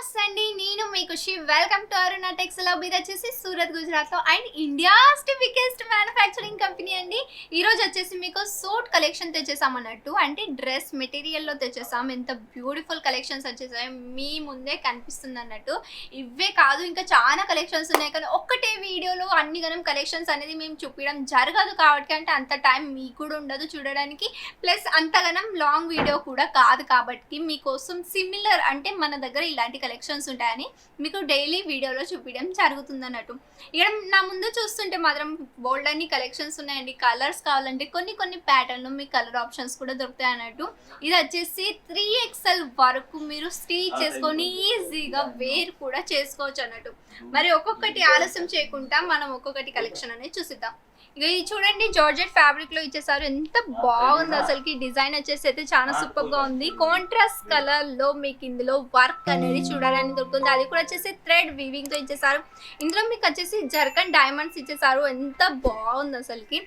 నమస్తే అండి, నేను మీ ఖుషి. వెల్కమ్ టు అరుణ టెక్స్ లబ్. ఇది వచ్చేసి సూరత్, గుజరాత్లో and India's biggest manufacturing company అండి. ఈరోజు వచ్చేసి మీకు సూట్ కలెక్షన్ తెచ్చేసామన్నట్టు, అంటే డ్రెస్ మెటీరియల్లో తెచ్చేసాం. ఎంత బ్యూటిఫుల్ కలెక్షన్స్ వచ్చేసాయి, మీ ముందే కనిపిస్తుంది అన్నట్టు. ఇవే కాదు, ఇంకా చాలా కలెక్షన్స్ ఉన్నాయి, కానీ ఒక్కటే వీడియోలో అన్ని గనం కలెక్షన్స్ అనేది మేము చూపించడం జరగదు కాబట్టి, అంటే అంత టైం మీకు కూడా ఉండదు చూడడానికి, ప్లస్ అంతగానం లాంగ్ వీడియో కూడా కాదు కాబట్టి మీకోసం సిమిలర్ అంటే మన దగ్గర ఇలాంటి కలెక్షన్స్ ఉంటాయని మీకు డైలీ వీడియోలో చూపించడం జరుగుతుంది అన్నట్టు. ఇక్కడ నా ముందు చూస్తుంటే మాత్రం బోల్డ్ అన్ని కలెక్షన్స్ ఉన్నాయండి. కలర్స్ కావాలంటే కొన్ని ప్యాటర్న్లో మీకు కలర్ ఆప్షన్స్ కూడా దొరుకుతాయి అన్నట్టు. ఇది వచ్చేసి 3XL వరకు మీరు స్టిచ్ చేసుకొని ఈజీగా వేర్ కూడా చేసుకోవచ్చు అన్నట్టు. మరి ఒక్కొక్కటి ఆలస్యం చేయకుండా మనం ఒక్కొక్కటి కలెక్షన్ అనేది చూసిద్దాం. ఇక ఇది చూడండి, జార్జెట్ ఫ్యాబ్రిక్ లో ఇచ్చేసారు. ఎంత బాగుంది అసలుకి. డిజైన్ వచ్చేసి అయితే చాలా సూపర్ గా ఉంది. కాంట్రాస్ట్ కలర్ లో మీకు ఇందులో వర్క్ అనేది చూడాలని దొరుకుతుంది. అది కూడా వచ్చేసి థ్రెడ్ వీవింగ్ తో ఇచ్చేసారు. ఇందులో మీకు వచ్చేసి జర్కన్ డైమండ్స్ ఇచ్చేసారు. ఎంత బాగుంది అసలుకి.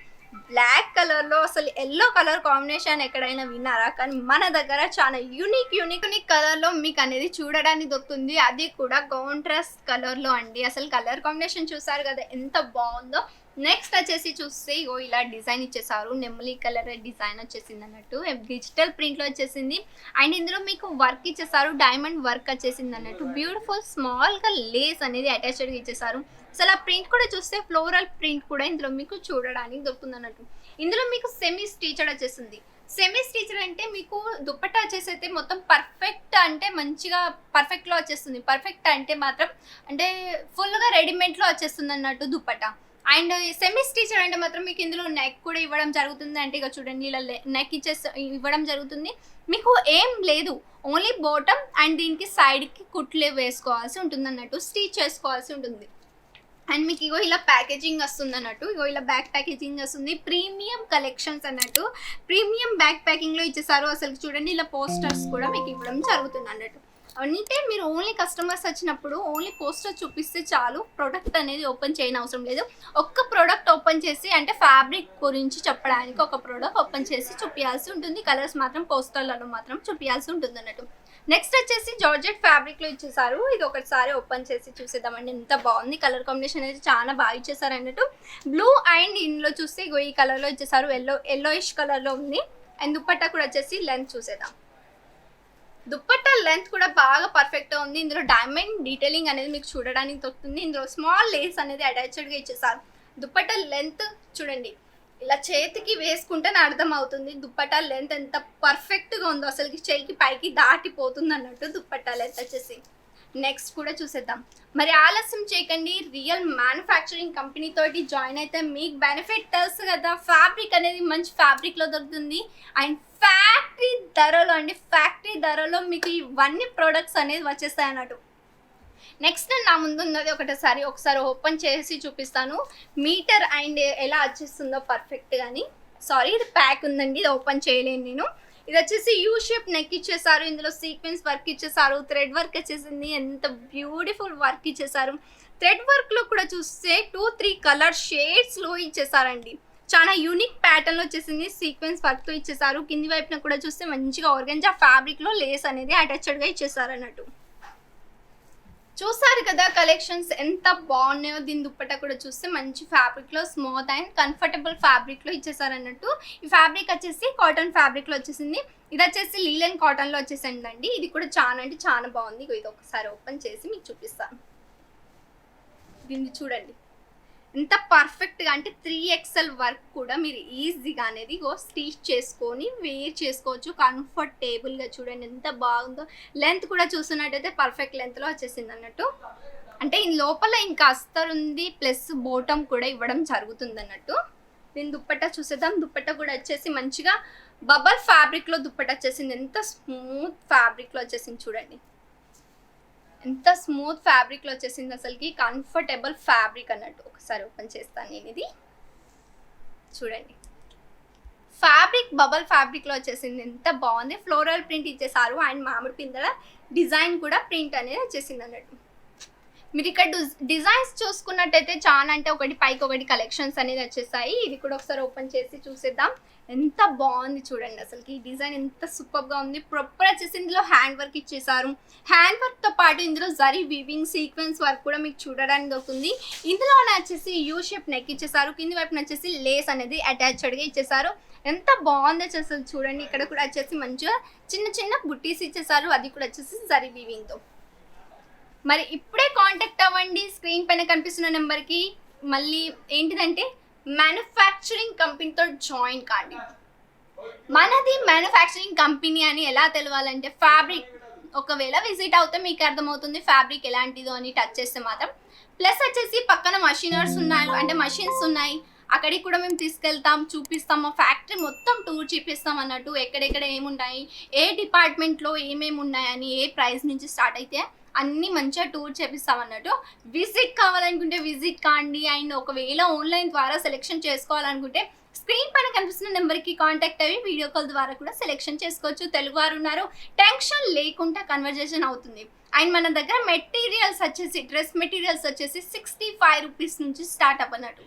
బ్లాక్ కలర్ లో అసలు ఎల్లో కలర్ కాంబినేషన్ ఎక్కడైనా విన్నారా? కానీ మన దగ్గర చాలా యూనిక్ కలర్ లో మీకు అనేది చూడడానికి దొరుకుతుంది. అది కూడా కాంట్రాస్ట్ కలర్ లో అండి. అసలు కలర్ కాంబినేషన్ చూసారు కదా ఎంత బాగుందో. నెక్స్ట్ వచ్చేసి చూస్తే ఇగో ఇలా డిజైన్ ఇచ్చేసారు. నెమ్మలి కలర్ డిజైన్ వచ్చేసింది అన్నట్టు. డిజిటల్ ప్రింట్ లో వచ్చేసింది. అండ్ ఇందులో మీకు వర్క్ ఇచ్చేసారు. డైమండ్ వర్క్ వచ్చేసింది అన్నట్టు. బ్యూటిఫుల్ స్మాల్ గా లేస్ అనేది అటాచ్డ్ ఇచ్చేసారు. అసలు ఆ ప్రింట్ కూడా చూస్తే ఫ్లోరల్ ప్రింట్ కూడా ఇందులో మీకు చూడడానికి దొరుకుతుంది అన్నట్టు. ఇందులో మీకు సెమీ స్టిచడ్ వచ్చేసింది. సెమీ స్టిచర్ అంటే మీకు దుప్పట్టా వచ్చేసి అయితే మొత్తం పర్ఫెక్ట్ అంటే మంచిగా పర్ఫెక్ట్లో వచ్చేస్తుంది. పర్ఫెక్ట్ అంటే మాత్రం అంటే ఫుల్గా రెడీమేడ్లో వచ్చేస్తుంది అన్నట్టు దుప్పట్టా. అండ్ సెమీ స్టిచర్ అంటే మాత్రం మీకు ఇందులో నెక్ కూడా ఇవ్వడం జరుగుతుంది. అంటే ఇక చూడండి, ఇలా నెక్ ఇవ్వడం జరుగుతుంది. మీకు ఏం లేదు, ఓన్లీ బాటమ్ అండ్ దీనికి సైడ్కి కుట్లు వేసుకోవాల్సి ఉంటుంది అన్నట్టు, స్టిచ్ చేసుకోవాల్సి ఉంటుంది. అండ్ మీకు ఇగో ఇలా ప్యాకేజింగ్ వస్తుంది అన్నట్టు. ఇగో ఇలా బ్యాక్ ప్యాకేజింగ్ వస్తుంది. ప్రీమియం కలెక్షన్స్ అన్నట్టు. ప్రీమియం బ్యాక్ ప్యాకింగ్లో ఇచ్చేసారు. అసలు చూడండి, ఇలా పోస్టర్స్ కూడా మీకు ఇవ్వడం జరుగుతుంది అన్నట్టు. అంటే మీరు ఓన్లీ కస్టమర్స్ వచ్చినప్పుడు ఓన్లీ పోస్టర్ చూపిస్తే చాలు, ప్రోడక్ట్ అనేది ఓపెన్ చేయని అవసరం లేదు. ఒక్క ప్రోడక్ట్ ఓపెన్ చేసి అంటే ఫ్యాబ్రిక్ గురించి చెప్పడానికి ఒక ప్రోడక్ట్ ఓపెన్ చేసి చూపించాల్సి ఉంటుంది. కలర్స్ మాత్రం పోస్టర్లలో మాత్రం చూపించాల్సి ఉంటుంది అన్నట్టు. నెక్స్ట్ వచ్చేసి జార్జెట్ ఫ్యాబ్రిక్లో ఇచ్చేసారు. ఇది ఒకసారి ఓపెన్ చేసి చూసేద్దామండి. ఎంత బాగుంది. కలర్ కాంబినేషన్ అయితే చాలా బాగా ఇచ్చేసారు అన్నట్టు. బ్లూ అండ్ ఇందులో చూస్తే ఈ కలర్లో ఇచ్చేసారు. ఎల్లోయిష్ కలర్లో ఉంది. అండ్ దుప్పట్టా కూడా వచ్చేసి లెంత్ చూసేద్దాం. దుప్పట్టా లెంత్ కూడా బాగా పర్ఫెక్ట్గా ఉంది. ఇందులో డైమండ్ డీటెయిలింగ్ అనేది మీకు చూడడానికి దొరుకుతుంది. ఇందులో స్మాల్ లేస్ అనేది అటాచ్డ్గా ఇచ్చేసారు. దుప్పట్టా లెంత్ చూడండి, ఇలా చేతికి వేసుకుంటేనే అర్థం అవుతుంది దుప్పట్టా లెంత్ ఎంత పర్ఫెక్ట్గా ఉందో. అసలుకి చేయికి పైకి దాటిపోతుంది అన్నట్టు దుప్పట్టా లెంత్ వచ్చేసి. నెక్స్ట్ కూడా చూసేద్దాం. మరి ఆలస్యం చేయకండి, రియల్ మ్యానుఫ్యాక్చరింగ్ కంపెనీ తోటి జాయిన్ అయితే మీకు బెనిఫిట్ తెలుసు కదా. ఫ్యాబ్రిక్ అనేది మంచి ఫ్యాబ్రిక్లో దొరుకుతుంది. అండ్ ఫ్యాక్టరీ ధరలో అండి, ఫ్యాక్టరీ ధరలో మీకు ఇవన్నీ ప్రోడక్ట్స్ అనేది వచ్చేస్తాయి అన్నట్టు. నెక్స్ట్ నా ముందు ఉన్నది ఒకసారి ఓపెన్ చేసి చూపిస్తాను. మీటర్ అండ్ ఎలా వచ్చేస్తుందో పర్ఫెక్ట్ కానీ. సారీ, ఇది ప్యాక్ ఉందండి, ఇది ఓపెన్ చేయలేను నేను. ఇది వచ్చేసి యూ షేప్ నెక్ ఇచ్చేసారు. ఇందులో సీక్వెన్స్ వర్క్ ఇచ్చేసారు. థ్రెడ్ వర్క్ వచ్చేసింది. ఎంత బ్యూటిఫుల్ వర్క్ ఇచ్చేసారు. థ్రెడ్ వర్క్లో కూడా చూస్తే 2-3 కలర్ షేడ్స్లో ఇచ్చేసారండి. చాలా యూనిక్ ప్యాటర్న్లో వచ్చేసింది. సీక్వెన్స్ వర్క్తో ఇచ్చేసారు. కింది వైపున కూడా చూస్తే మంచిగా ఆర్గంజా ఫ్యాబ్రిక్లో లేస్ అనేది అటాచ్డ్గా ఇచ్చేసారు అన్నట్టు. చూసారు కదా కలెక్షన్స్ ఎంత బాగున్నాయో. దీని దుప్పట్టా కూడా చూస్తే మంచి ఫ్యాబ్రిక్లో స్మూత్ అండ్ కంఫర్టబుల్ ఫ్యాబ్రిక్లో ఇచ్చేసారు అన్నట్టు. ఈ ఫ్యాబ్రిక్ వచ్చేసి కాటన్ ఫ్యాబ్రిక్లో వచ్చేసింది. ఇది వచ్చేసి లీలన్ కాటన్లో వచ్చేసిందండి. ఇది కూడా చాలా అంటే చాలా బాగుంది. ఇది ఒకసారి ఓపెన్ చేసి మీకు చూపిస్తాను. దీన్ని చూడండి ఎంత పర్ఫెక్ట్గా అంటే 3XL వర్క్ కూడా మీరు ఈజీగా అనేది స్టిచ్ చేసుకొని వేర్ చేసుకోవచ్చు కంఫర్టబుల్గా. చూడండి ఎంత బాగుందో. లెంత్ కూడా చూస్తున్నట్టయితే పర్ఫెక్ట్ లెంత్లో వచ్చేసింది అన్నట్టు. అంటే ఈ లోపల ఇంకా అస్తర్ ఉంది, ప్లస్ బోటమ్ కూడా ఇవ్వడం జరుగుతుంది అన్నట్టు. దీని దుప్పట్టా చూసేద్దాం. దుప్పట్టా కూడా వచ్చేసి మంచిగా బబల్ ఫ్యాబ్రిక్లో దుప్పట్టా వచ్చేసింది. ఎంత స్మూత్ ఫ్యాబ్రిక్లో వచ్చేసింది చూడండి. ఎంత స్మూత్ ఫ్యాబ్రిక్లో వచ్చేసింది అసలుకి. కంఫర్టబుల్ ఫ్యాబ్రిక్ అన్నట్టు. ఒకసారి ఓపెన్ చేస్తాను నేను. ఇది చూడండి, ఫ్యాబ్రిక్ బబల్ ఫ్యాబ్రిక్లో వచ్చేసింది. ఎంత బాగుంది. ఫ్లోరల్ ప్రింట్ ఇచ్చేసారు. అండ్ మామిడి పిందెల డిజైన్ కూడా ప్రింట్ అనేది వచ్చేసింది అన్నట్టు. మీరు ఇక్కడ డిజైన్స్ చూసుకున్నట్టయితే చాలా అంటే ఒకటి పైకి ఒకటి కలెక్షన్స్ అనేది వచ్చేసాయి. ఇది కూడా ఒకసారి ఓపెన్ చేసి చూసేద్దాం. ఎంత బాగుంది చూడండి, అసలుకి ఈ డిజైన్ ఎంత సూపర్గా ఉంది. ప్రాపర్ వచ్చేసి ఇందులో హ్యాండ్ వర్క్ ఇచ్చేసారు. హ్యాండ్ వర్క్తో పాటు ఇందులో జరీ వీవింగ్ సీక్వెన్స్ వర్క్ కూడా మీకు చూడడానికి దొరుకుతుంది. ఇందులోనే వచ్చేసి యూ షేప్ నెక్ ఇచ్చేసారు. కింది వైపున వచ్చేసి లేస్ అనేది అటాచ్డ్గా ఇచ్చేసారు. ఎంత బాగుందో అసలు చూడండి. ఇక్కడ కూడా వచ్చేసి మంచిగా చిన్న చిన్న బుట్టీస్ ఇచ్చేసారు, అది కూడా వచ్చేసి జరీ వీవింగ్తో. మరి ఇప్పుడే కాంటాక్ట్ అవ్వండి స్క్రీన్ పైన కనిపిస్తున్న నెంబర్కి. మళ్ళీ ఏంటిదంటే మ్యానుఫ్యాక్చరింగ్ కంపెనీతో జాయిన్ కాండి. మనది మ్యానుఫ్యాక్చరింగ్ కంపెనీ అని ఎలా తెలవాలంటే ఫ్యాబ్రిక్ ఒకవేళ విజిట్ అవుతే మీకు అర్థమవుతుంది ఫ్యాబ్రిక్ ఎలాంటిదో అని టచ్ చేస్తే మాత్రం. ప్లస్ వచ్చేసి పక్కన మషినర్స్ ఉన్నాయి, అంటే మషిన్స్ ఉన్నాయి, అక్కడికి కూడా మేము తీసుకెళ్తాం, చూపిస్తాం. మా ఫ్యాక్టరీ మొత్తం టూర్ చూపిస్తాం అన్నట్టు. ఎక్కడెక్కడ ఏమున్నాయి, ఏ డిపార్ట్మెంట్లో ఏమేమి ఉన్నాయని, ఏ ప్రైస్ నుంచి స్టార్ట్ అయితే అన్నీ మంచిగా టూర్ చేపిస్తాం అన్నట్టు. విజిట్ కావాలనుకుంటే విజిట్ కాండి. అండ్ ఒకవేళ ఆన్లైన్ ద్వారా సెలెక్షన్ చేసుకోవాలనుకుంటే స్క్రీన్ పైన కనిపిస్తున్న నెంబర్కి కాంటాక్ట్ అయ్యి వీడియో కాల్ ద్వారా కూడా సెలెక్షన్ చేసుకోవచ్చు. తెలుగు వారు ఉన్నారు, టెన్షన్ లేకుండా కన్వర్జేషన్ అవుతుంది. అండ్ మన దగ్గర మెటీరియల్స్ వచ్చేసి డ్రెస్ మెటీరియల్స్ వచ్చేసి 65 రూపీస్ నుంచి స్టార్ట్ అవ్వనట్టు.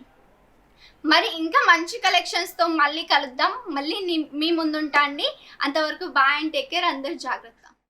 మరి ఇంకా మంచి కలెక్షన్స్తో మళ్ళీ కలుద్దాం. మళ్ళీ మీ ముందుంటా అండి. అంతవరకు బాయ్ అండ్ టేక్ కేర్. అందరూ జాగ్రత్త.